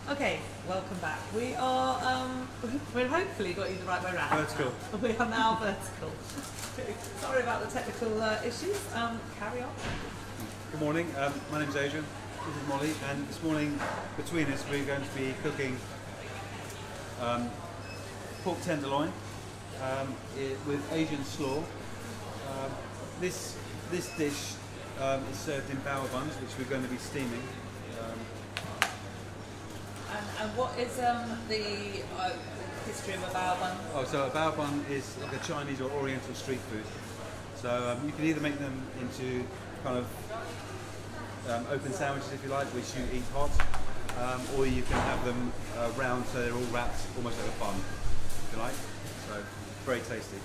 Okay, welcome back. We are, we've hopefully got you the right way around. Vertical. We are now vertical. Sorry about the technical issues. Carry on. Good morning, my name's Adrian, this is Molly, and this morning between us we're going to be cooking pork tenderloin with Asian slaw. This dish is served in bower buns, which we're going to be steaming. And what is the history of a bower bun? Oh, so a bower bun is like a Chinese or Oriental street food. So you can either make them into kind of open sandwiches if you like, which you eat hot, or you can have them round so they're all wrapped almost like a bun, if you like. So very tasty.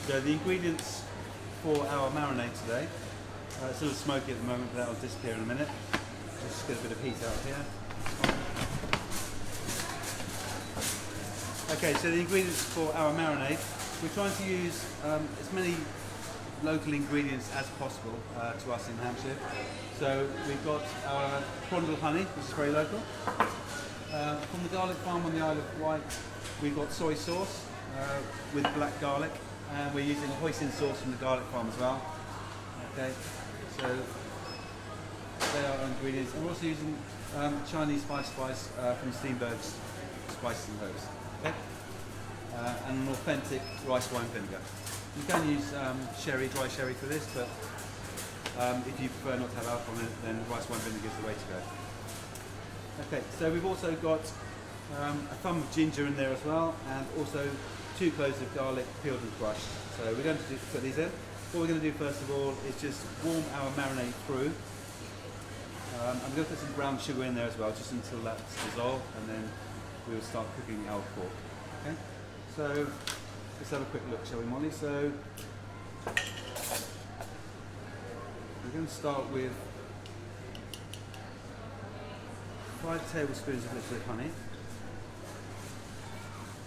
So the ingredients for our marinade today, it's a little smoky at the moment, but that'll disappear in a minute. Just get a bit of heat out here. Okay, so the ingredients for our marinade, we're trying to use as many local ingredients as possible to us in Hampshire. So we've got our Crondall honey, which is very local. From the garlic farm on the Isle of Wight, we've got soy sauce with black garlic, and we're using hoisin sauce from the garlic farm as well. Okay, so they are our ingredients. And we're also using Chinese spice from Steenberg's Spices and Herbs. Okay? And an authentic rice wine vinegar. You can use dry sherry for this, but if you prefer not to have alcohol in it, then rice wine vinegar is the way to go. Okay, so we've also got a thumb of ginger in there as well, and also 2 cloves of garlic peeled and crushed. So we're going to put these in. What we're going to do first of all is just warm our marinade through. I'm going to put some brown sugar in there as well, just until that's dissolved, and then we will start cooking our pork. Okay? So let's have a quick look, shall we, Molly? So we're going to start with 5 tablespoons of liquid honey,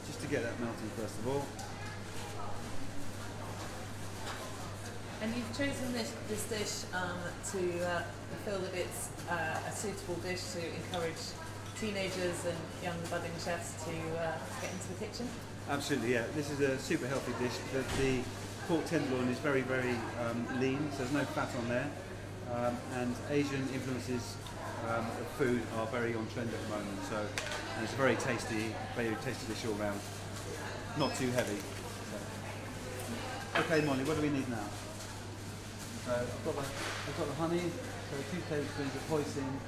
just to get that melting first of all. And you've chosen this dish to feel that it's a suitable dish to encourage teenagers and young budding chefs to get into the kitchen? Absolutely, yeah. This is a super healthy dish. The pork tenderloin is very, very lean, so there's no fat on there. And Asian influences of food are very on trend at the moment. So, and it's a very tasty dish all round. Not too heavy. So. Okay, Molly, what do we need now? I've got the honey, so 2 tablespoons of hoisin,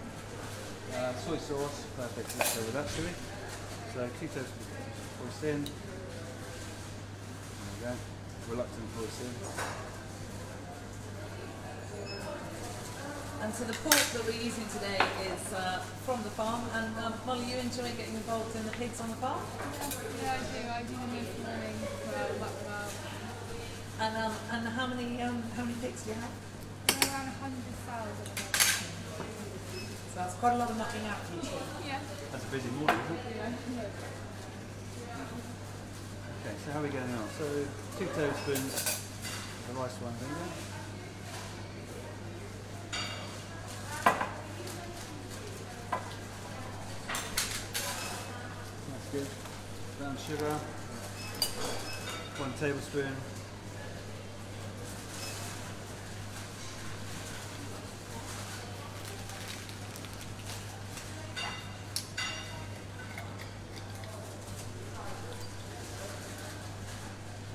soy sauce, perfect, let's go with that, shall we? So 2 tablespoons of hoisin, there we go, reluctant hoisin. And so the pork that we're using today is from the farm, and Molly, you enjoy getting involved in the pigs on the farm? Yeah, I do the milk morning, And how many pigs do you have? around 100,000. So that's quite a lot of mucking out for you. Yeah. That's a busy morning, isn't it? Yeah. Okay, so how are we going on? So 2 tablespoons of rice wine vinegar. That's good. Brown sugar. 1 tablespoon.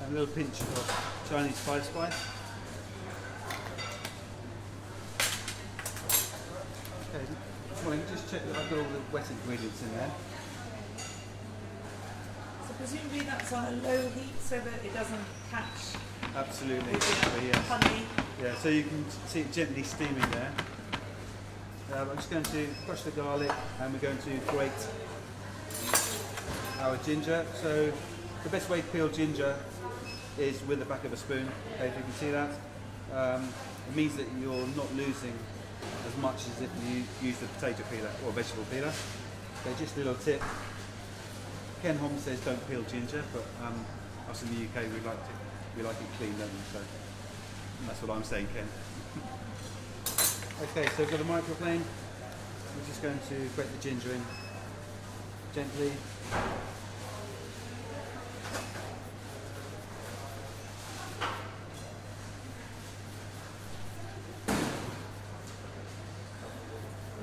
A little pinch of Chinese spice. Okay, well, just check that I've got all the wet ingredients in there. So presumably that's on a low heat so that it doesn't catch. Absolutely, With yes. honey. Yeah, so you can see it gently steaming there. I'm just going to crush the garlic, and we're going to grate our ginger. So the best way to peel ginger is with the back of a spoon. Okay, if you can see that, it means that you're not losing as much as if you use the potato peeler or vegetable peeler. Okay, just a little tip. Ken Holmes says don't peel ginger, but us in the UK we like it clean, don't we? So that's what I'm saying, Ken. Okay, so we've got a microflame. We're just going to grate the ginger in. gently.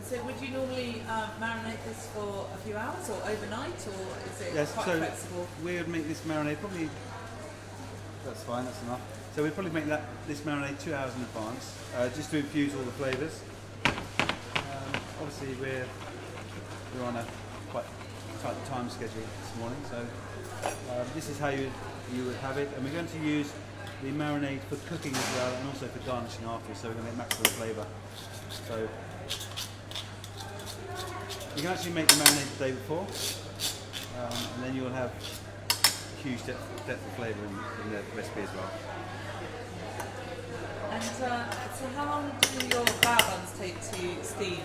So would you normally marinate this for a few hours or overnight, or is it Yes, quite so flexible? we would make this marinade probably, that's fine, that's enough. So we'd probably make this marinade 2 hours in advance, just to infuse all the flavours. Obviously we're on a quite tight time schedule this morning, so this is how you would have it. And we're going to use the marinade for cooking as well, and also for garnishing after, so we're going to get maximum flavour. So you can actually make the marinade the day before, and then you'll have huge depth of flavour in the recipe as well. And so how long do your bao buns take to steam?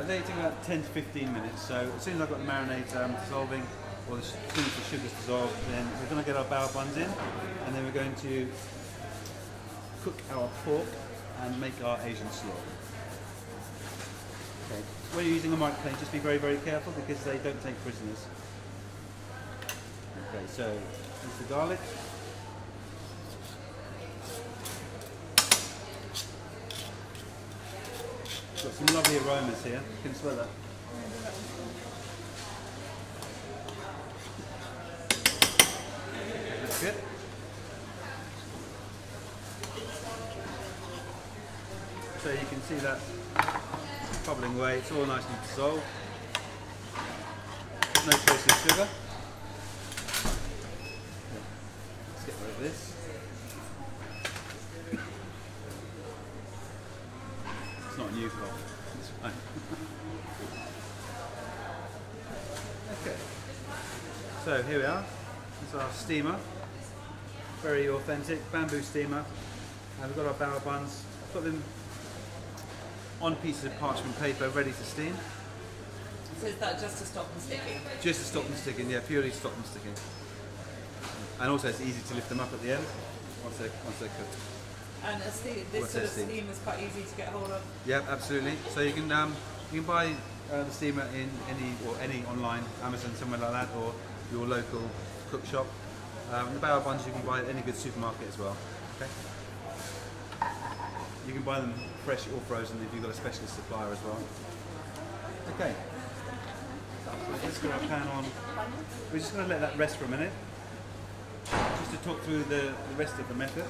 They take about 10 to 15 minutes, so as soon as I've got the marinade dissolving, or as soon as the sugar's dissolved, then we're going to get our bao buns in, and then we're going to cook our pork and make our Asian slaw. Okay. When you're using a microplane, just be very, very careful because they don't take prisoners. Okay, so here's the garlic. Got some lovely aromas here. You can smell that. That's good. So you can see that bubbling away. It's all nicely dissolved. No trace of sugar. Let's get rid of this. It's not a new pot. It's fine. Okay. So here we are. This is our steamer. Very authentic bamboo steamer. And we've got our bao buns. I've got them on pieces of parchment paper ready to steam. So is that just to stop them sticking? Just to stop them sticking, yeah, purely to stop them sticking. And also it's easy to lift them up at the end once they're cooked. And this sort of steam is quite easy to get hold of? Yeah, absolutely. So you can buy the steamer in any online, Amazon, somewhere like that, or your local cook shop. The bao buns you can buy at any good supermarket as well. Okay. You can buy them fresh or frozen if you've got a specialist supplier as well. Okay. Let's get our pan on. We're just going to let that rest for a minute, just to talk through the rest of the method.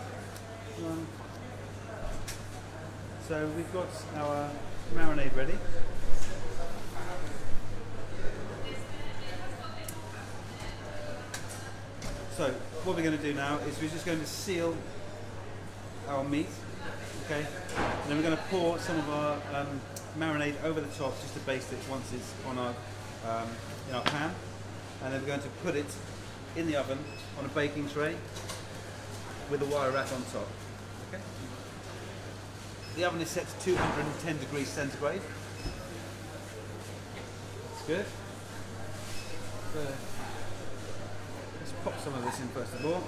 So we've got our marinade ready. So what we're going to do now is we're just going to seal our meat, okay? And then we're going to pour some of our marinade over the top just to baste it once it's on our in our pan, and then we're going to put it in the oven on a baking tray with a wire rack on top. Okay. The oven is set to 210 degrees centigrade. That's good. So let's pop some of this in first of all.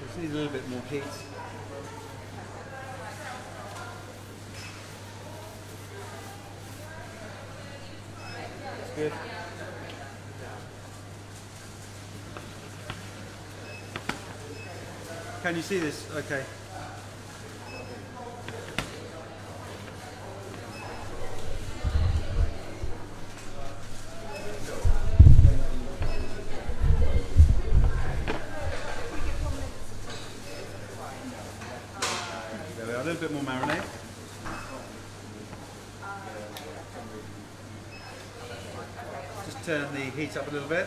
Just need a little bit more heat. That's good. Can you see this? Okay. There we are, a little bit more marinade. Just turn the heat up a little bit.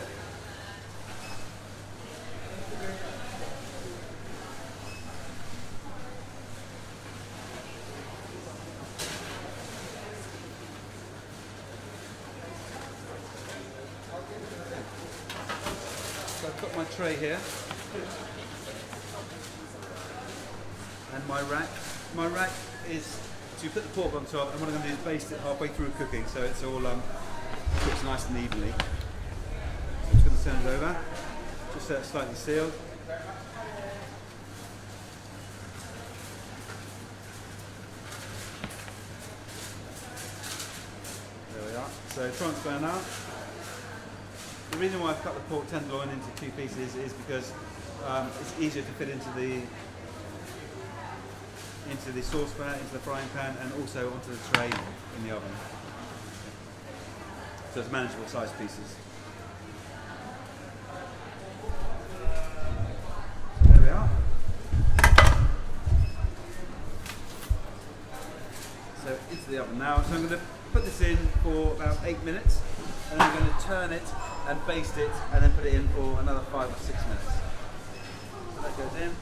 So I've got my tray here and my rack. My rack is to put the pork on top, and what I'm going to do is baste it halfway through cooking so it's all cooks nice and evenly. So I'm just going to turn it over, just so it's slightly sealed. So transfer now. The reason why I've cut the pork tenderloin into 2 pieces is because it's easier to fit into the saucepan, into the frying pan, and also onto the tray in the oven. So it's manageable size pieces. There we are. So into the oven now. So I'm going to put this in for about 8 minutes, and then I'm going to turn it and baste it, and then put it in for another 5 or 6 minutes. So that goes in.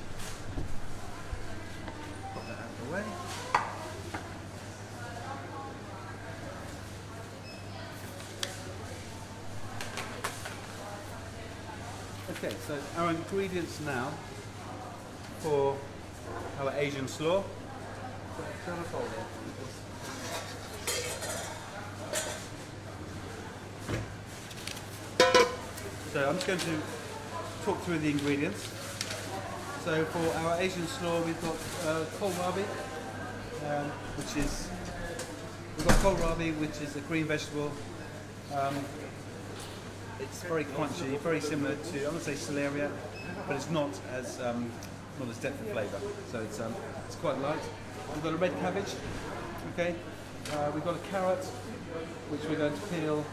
Put that out of the way. Okay, so our ingredients now for our Asian slaw. So I'm just going to talk through the ingredients. So for our Asian slaw, we've got kohlrabi, which is a green vegetable. It's very crunchy, very similar to, I would say, celeriac, but it's not as depth of flavour. So it's quite light. We've got a red cabbage. Okay. We've got a carrot, which we're going to peel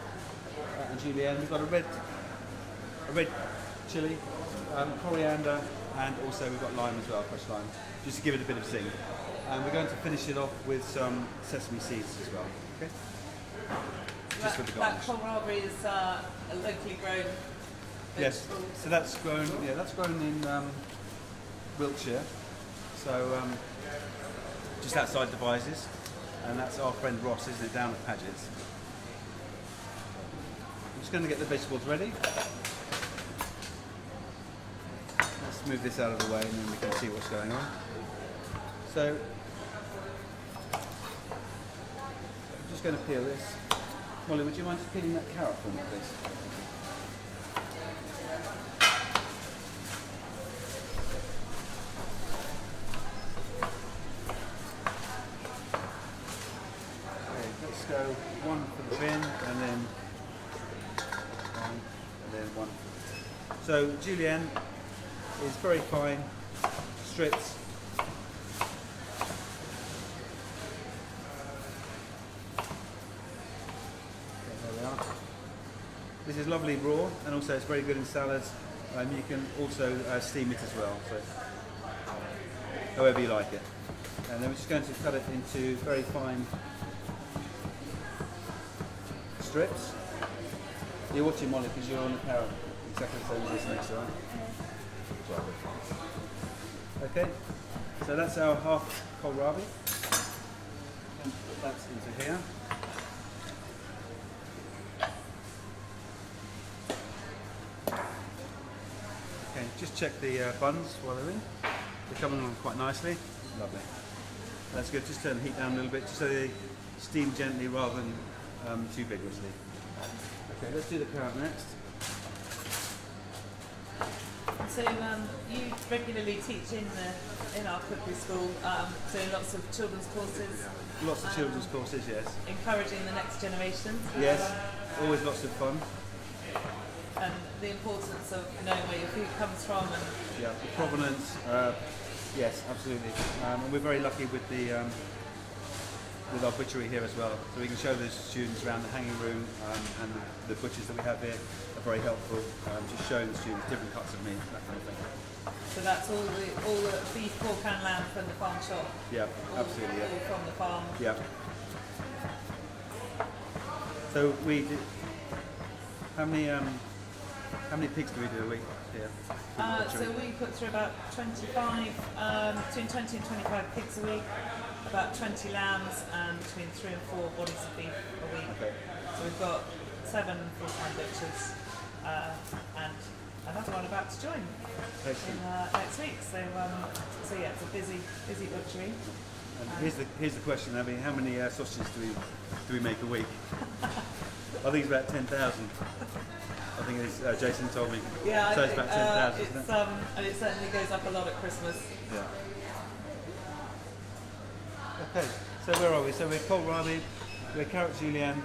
and julienne. We've got a red chilli, coriander, and also we've got lime as well, fresh lime, just to give it a bit of zing. And we're going to finish it off with some sesame seeds as well. Okay. Just for the garnish. That kohlrabi is a locally grown Yes. vegetable. So that's grown. Yeah, that's grown in Wiltshire. So just outside Devizes, and that's our friend Ross, isn't it, down at Paget's. I'm just going to get the vegetables ready. Let's move this out of the way, and then we can see what's going on. So I'm just going to peel this. Molly, would you mind just peeling that carrot for me, please? Okay, let's go one for the bin, and then one. So julienne is very fine strips. This is lovely raw, and also it's very good in salads. You can also steam it as well, so however you like it. And then we're just going to cut it into very fine strips. You're watching, Molly, because you're on the carrot. Exactly the same as this next one. Okay, so that's our half kohlrabi. And put that into here. Okay, just check the buns while they're in. They're coming along quite nicely. Lovely. That's good. Just turn the heat down a little bit, just so they steam gently rather than too vigorously. Okay, let's do the carrot next. So you regularly teach in our cookery school, doing lots of children's courses. Lots of children's courses, yes. Encouraging the next generation. Yes, always lots of fun. And the importance of knowing where your food comes from. And Yeah, the provenance. Yes, absolutely. And we're very lucky with our butchery here as well. So we can show the students around the hanging room, and the butchers that we have here are very helpful, just showing the students different cuts of meat, that kind of thing. so that's all the beef, pork and lamb from the farm shop. Yeah, absolutely. Yeah. All from the farm. Yeah. So we do, how many pigs do we do a week here? So we put through about 25, between 20 and 25 pigs a week, about 20 lambs, and between 3 and 4 bodies of beef a week. Okay. So we've got 7 full-time butchers, and another one about to join next week. So yeah, it's a busy butchery. And here's the question, Abby. How many sausages do we make a week? I think it's about 10,000. I think it's, Jason told me. Yeah, so it's about 10,000, isn't it? And it certainly goes up a lot at Christmas. Yeah. Okay, so where are we? So we're kohlrabi, we're carrot julienne,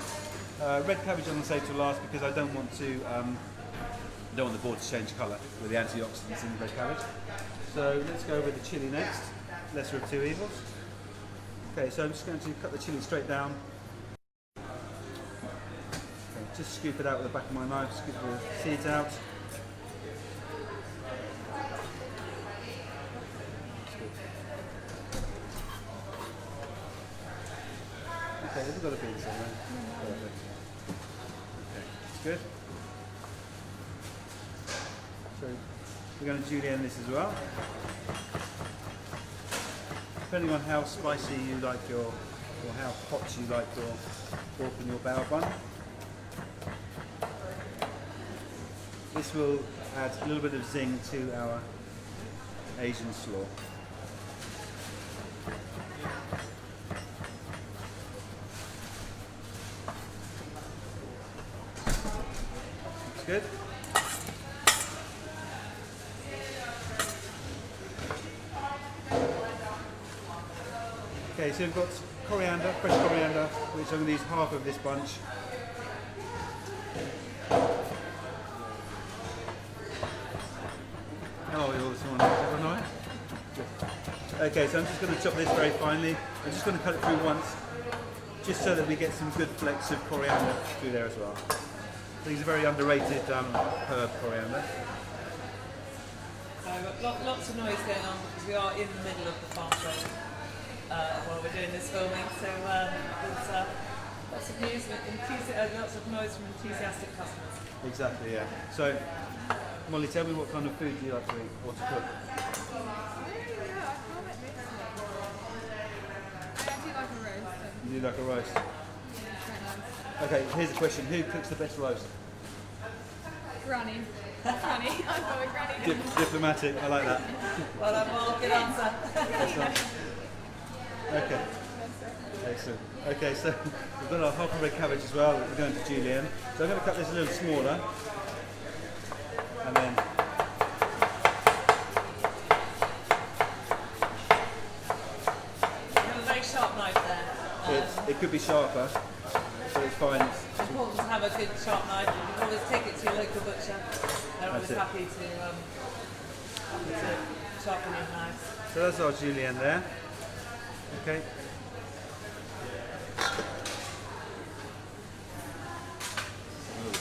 Red cabbage I'm going to save till last because I don't want the board to change colour with the antioxidants in the red cabbage. So let's go with the chilli next. Lesser of two evils. Okay, so I'm just going to cut the chilli straight down. Okay, just scoop it out with the back of my knife, scoop the seeds out. Okay, we've got a bean somewhere. Perfect. Okay, that's good. So we're going to julienne this as well. Depending on how spicy you like or how hot you like your pork in your bao bun. This will add a little bit of zing to our Asian slaw. Looks good. Okay, so we've got coriander, fresh coriander, which I'm going to use half of this bunch. How are we all this morning? Is everyone alright? Okay, so I'm just going to chop this very finely. I'm just going to cut it through once, just so that we get some good flakes of coriander through there as well. These are very underrated herb, coriander. So we've got lots of noise going on because we are in the middle of the farm shop while we're doing this filming. So there's lots of news, lots of noise from enthusiastic customers. Exactly, yeah. So, Molly, tell me what kind of food do you like to eat or to cook? I can't make this one. I actually like a roast. You do like a roast? Yeah, it's quite nice. Okay, here's the question. Who cooks the best roast? Granny. Granny. I'm going Granny. Diplomatic, I like that. Well done, Paul. Good answer. Okay. Excellent. Okay, so we've got our half a red cabbage as well. We're going to julienne. So I'm going to cut this a little smaller. And then You have a very sharp knife there. it could be sharper, but it's fine. It's important to have a good sharp knife. You can always take it to your local butcher. They're always it. happy to sharpen your knives. So that's our julienne there. Okay.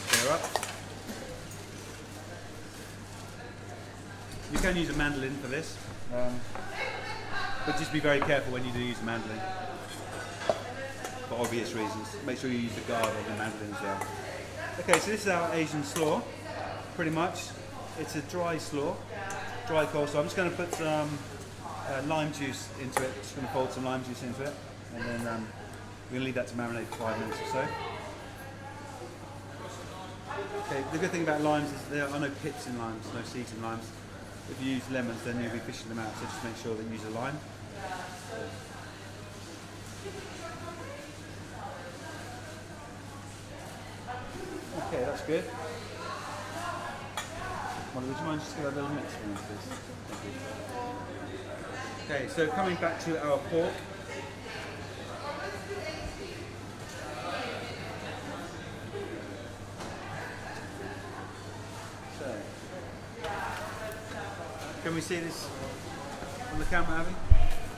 Stir up. You can use a mandolin for this, but just be very careful when you do use a mandolin, for obvious reasons. Make sure you use the guard on the mandolin as well. Okay, so this is our Asian slaw, pretty much. It's a dry slaw, dry coleslaw. I'm just going to put some lime juice into it. Just going to fold some lime juice into it, and then we're going to leave that to marinate for 5 minutes or so. Okay, the good thing about limes is there are no pits in limes, no seeds in limes. If you use lemons, then you'll be fishing them out, so just make sure that you use a lime. Okay, that's good. Molly, would you mind just give that a little mix for me, please? Thank you. Okay, so coming back to our pork. So, can we see this on the camera, Abby?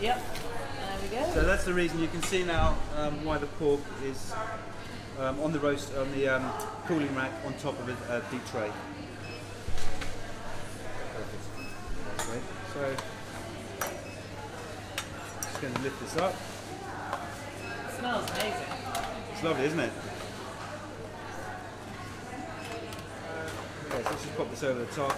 Yep, there we go. So that's the reason you can see now why the pork is on the roast, on the cooling rack on top of a deep tray. Perfect. Okay, so just going to lift this up. It smells amazing. It's lovely, isn't it? Okay, so let's just pop this over the top.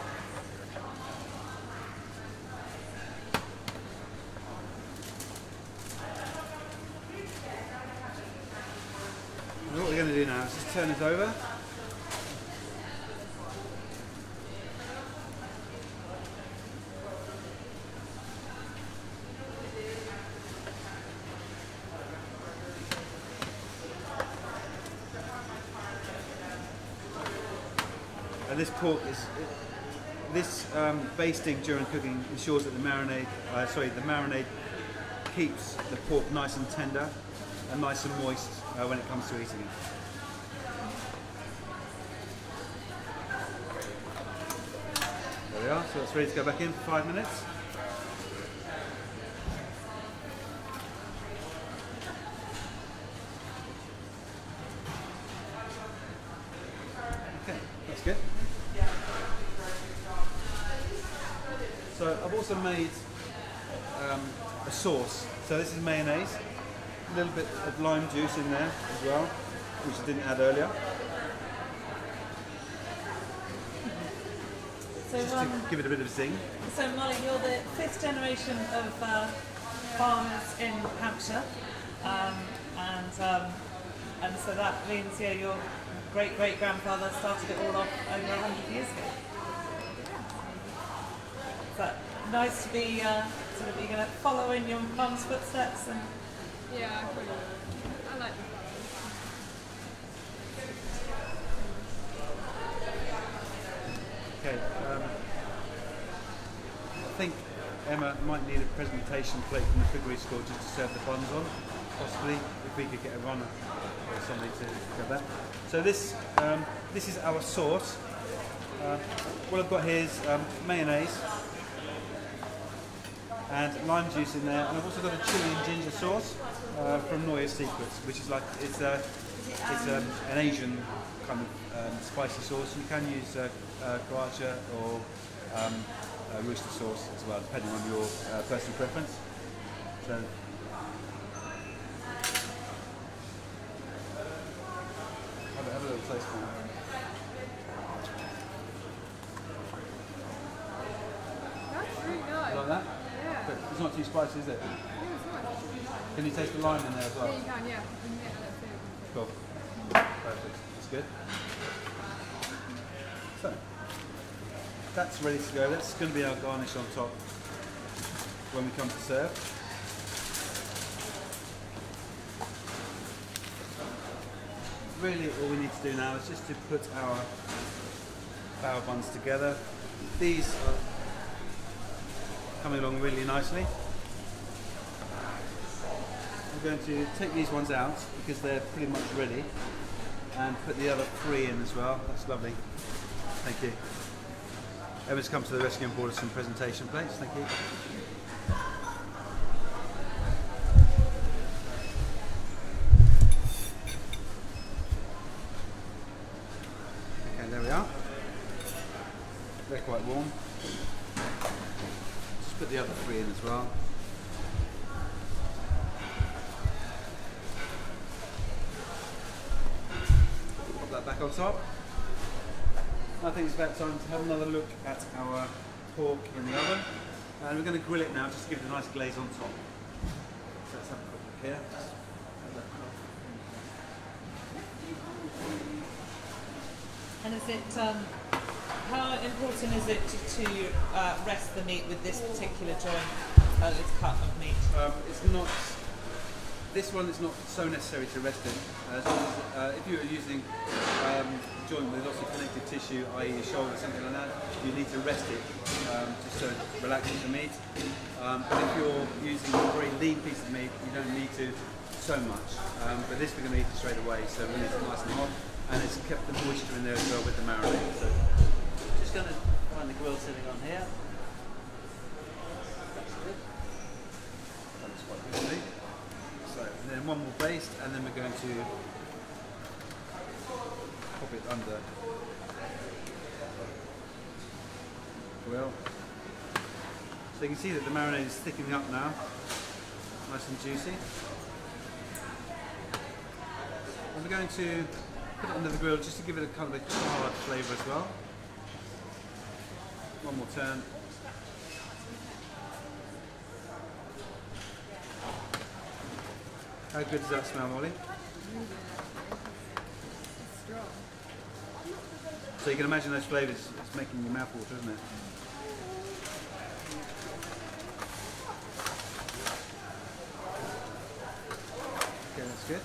And what we're going to do now is just turn it over. And this pork is, basting during cooking ensures that the marinade keeps the pork nice and tender and nice and moist when it comes to eating it. we are, so it's ready to go back in for 5 minutes. Okay, that's good. So I've also made a sauce. So this is mayonnaise, a little bit of lime juice in there as well, which I didn't add earlier. So, Just to give it a bit of zing. so Molly, you're the 5th generation of farmers in Hampshire, and so that means your great-great-grandfather started it all off over 100 years ago. But nice to be sort of, you're going to follow in your mum's footsteps and. Yeah, I really I like the Okay. I think Emma might need a presentation plate from the Cookery school just to serve the buns on, possibly, if we could get a runner or somebody to grab that. So this is our sauce. What I've got here is mayonnaise and lime juice in there, and I've also got a chili and ginger sauce from Noya's Secrets, which is like it's an Asian kind of spicy sauce. You can use sriracha or rooster sauce as well, depending on your personal preference. So have a little taste for it. That's really nice. Like that? Yeah. But it's not too spicy, is it? Yeah, it's nice. Can you taste the lime in there as well? Yeah, you can, yeah. You can get a little bit. Cool. Perfect. That's good. So, that's ready to go. That's going to be our garnish on top when we come to serve. Really all we need to do now is just to put our flour buns together. These are coming along really nicely. We're going to take these ones out because they're pretty much ready and put the other 3 in as well. That's lovely. Thank you. Emma's come to the rescue and brought us some presentation plates. Thank you. Okay, there we are. They're quite warm. Just put the other 3 in as well. Pop that back on top. I think it's about time to have another look at our pork in the oven, and we're going to grill it now just to give it a nice glaze on top. So let's have a quick look here. And is it, how important is it to rest the meat with this particular joint, this cut of meat? It's not. This one is not so necessary to rest in. As long as, if you are using a joint with lots of connective tissue, i.e. your shoulder, something like that, you need to rest it just so it relaxes the meat. But if you're using a very lean piece of meat, you don't need to so much. But this we're going to eat it straight away, so we need it nice and hot, and it's kept the moisture in there as well with the marinade. So just going to find the grill sitting on here. That's good. That's quite good. So, and then one more baste, and then we're going to pop it under the grill. So you can see that the marinade is thickening up now, nice and juicy. And we're going to put it under the grill just to give it a kind of a charred flavour as well. One more turn. How good does that smell, Molly? Strong. So you can imagine those flavours, it's making your mouth water, isn't it? Okay, that's good.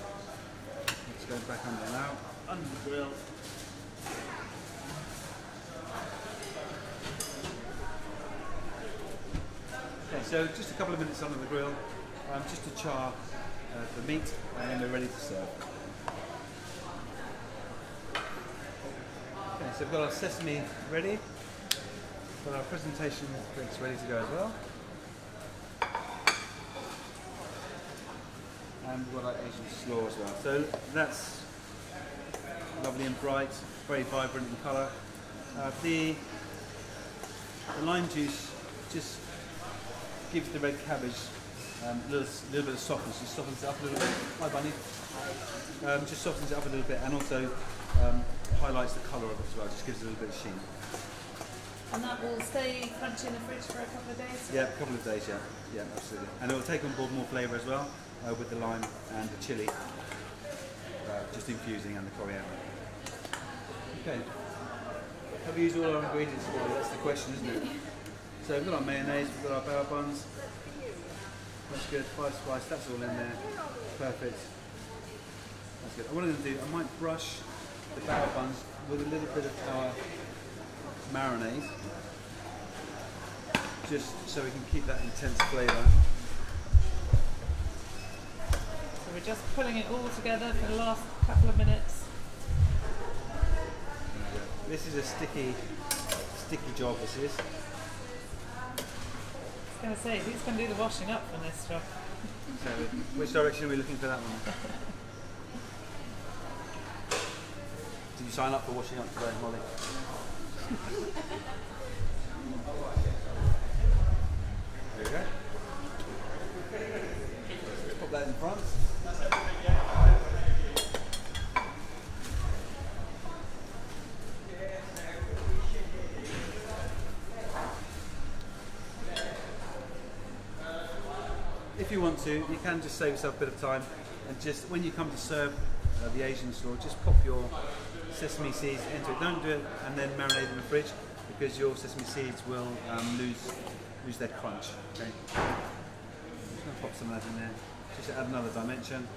Let's go back under now, under the grill. Okay, so just a couple of minutes under the grill, just to char the meat, and then we're ready to serve. Okay, so we've got our sesame ready. But our presentation drink's ready to go as well. And we've got our Asian slaw as well. So that's lovely and bright, very vibrant in colour. The lime juice just gives the red cabbage a little bit of softness, just softens it up a little bit. Hi Bunny. Just softens it up a little bit and also highlights the colour of it as well, just gives it a little bit of sheen. And that will stay crunchy in the fridge for a couple of days? Yeah, a couple of days, yeah, absolutely. And it will take on board more flavour as well with the lime and the chilli, just infusing, and the coriander. Okay, have we used all our ingredients for you? That's the question, isn't it? So we've got our mayonnaise, we've got our bao buns. That's good, 5 spice, that's all in there. Perfect. That's good. What I'm going to do, I might brush the bao buns with a little bit of our marinade, just so we can keep that intense flavour. So we're just putting it all together for the last couple of minutes. This is a sticky job, this is. I was going to say, who's going to do the washing up from this job? So, which direction are we looking for that one? Did you sign up for washing up today, Molly? There we go. Let's pop that in front. If you want to, you can just save yourself a bit of time, and just when you come to serve the Asian slaw, just pop your sesame seeds into it. Don't do it and then marinate in the fridge, because your sesame seeds will lose their crunch. Okay. I'm just going to pop some of that in there, just to add another dimension.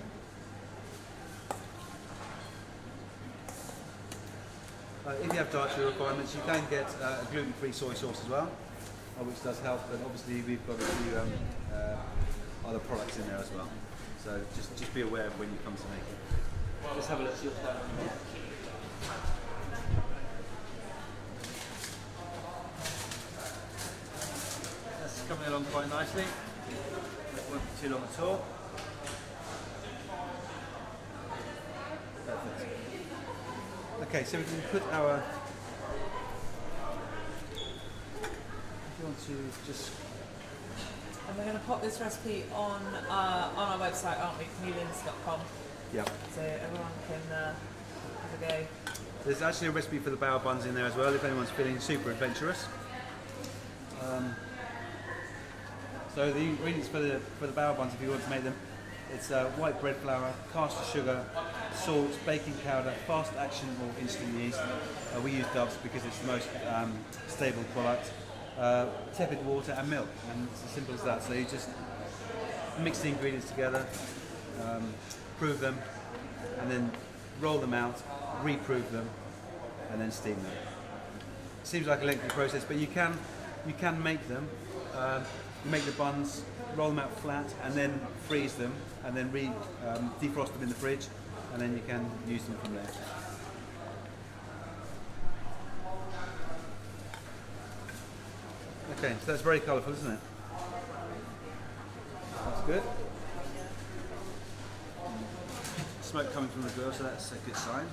If you have dietary requirements, you can get a gluten-free soy sauce as well, which does help. But obviously, we've got a few other products in there as well. So just be aware of when you come to make it. Just have a look. That's coming along quite nicely. It won't be too long at all. Perfect. Okay, so we can put our. If you want to just. And we're going to pop this recipe on our website, aren't we? Newlyns.com. Yeah. So everyone can have a go. There's actually a recipe for the bao buns in there as well, if anyone's feeling super adventurous. So the ingredients for the bao buns, if you want to make them, it's white bread flour, caster sugar, salt, baking powder, fast action or instant yeast. We use Dove's because it's the most stable product. Tepid water and milk, and it's as simple as that. So you just mix the ingredients together, prove them, and then roll them out, reprove them, and then steam them. Seems like a lengthy process, but you can make them. You make the buns, roll them out flat, and then freeze them, and then defrost them in the fridge, and then you can use them from there. Okay, so that's very colourful, isn't it? That's good. Smoke coming from the grill, so that's a good sign.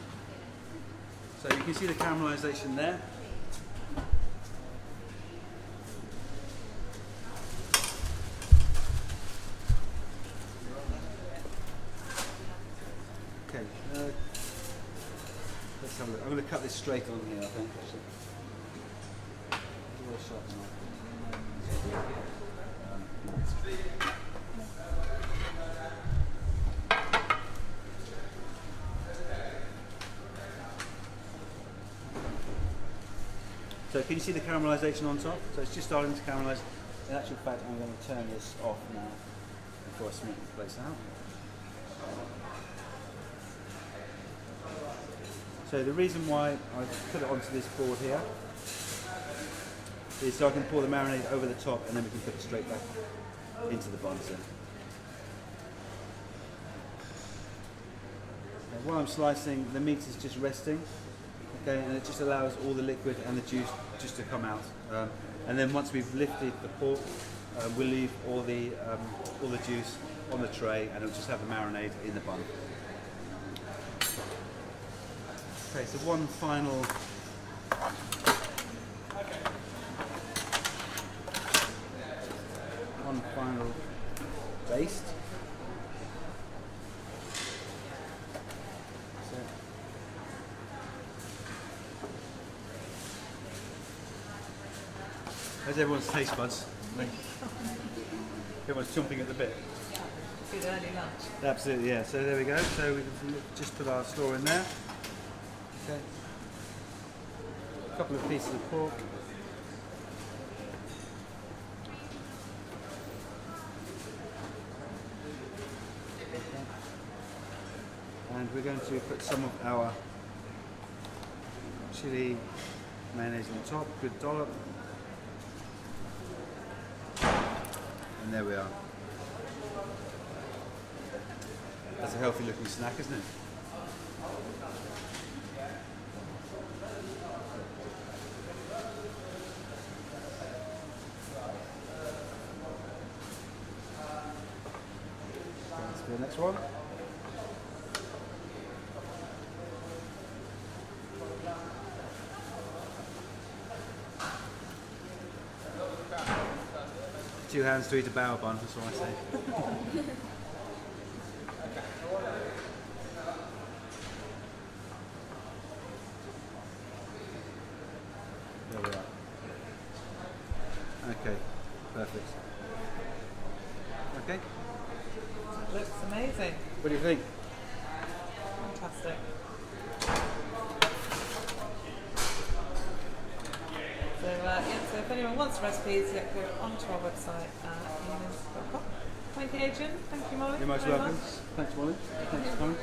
So you can see the caramelisation there. Okay, let's have a look. I'm going to cut this straight on here, I think. So can you see the caramelisation on top? So it's just starting to caramelise. In actual fact, I'm going to turn this off now before I smoke the place out. So the reason why I put it onto this board here is so I can pour the marinade over the top, and then we can put it straight back into the buns then. While I'm slicing, the meat is just resting. Okay, and it just allows all the liquid and the juice just to come out. And then once we've lifted the pork, we'll leave all the juice on the tray, and it'll just have the marinade in the bun. Okay, so one final baste. So, how's everyone's taste buds? Everyone's chomping at the bit. Good early lunch. Absolutely, yeah. So there we go. So we can just put our straw in there. Okay. A couple of pieces of pork. And we're going to put some of our chili mayonnaise on top, good dollop. And there we are. That's a healthy looking snack, isn't it? Let's do the next one. Two hands to eat a bower bun, that's what I say. There we are. Okay, perfect. Okay. Looks amazing. What do you think? Fantastic. So if anyone wants recipes, go onto our website at newlyns.com. Thank you, Adrian. Thank you, Molly. You're most very welcome. much. Thanks, Molly. Thanks for coming.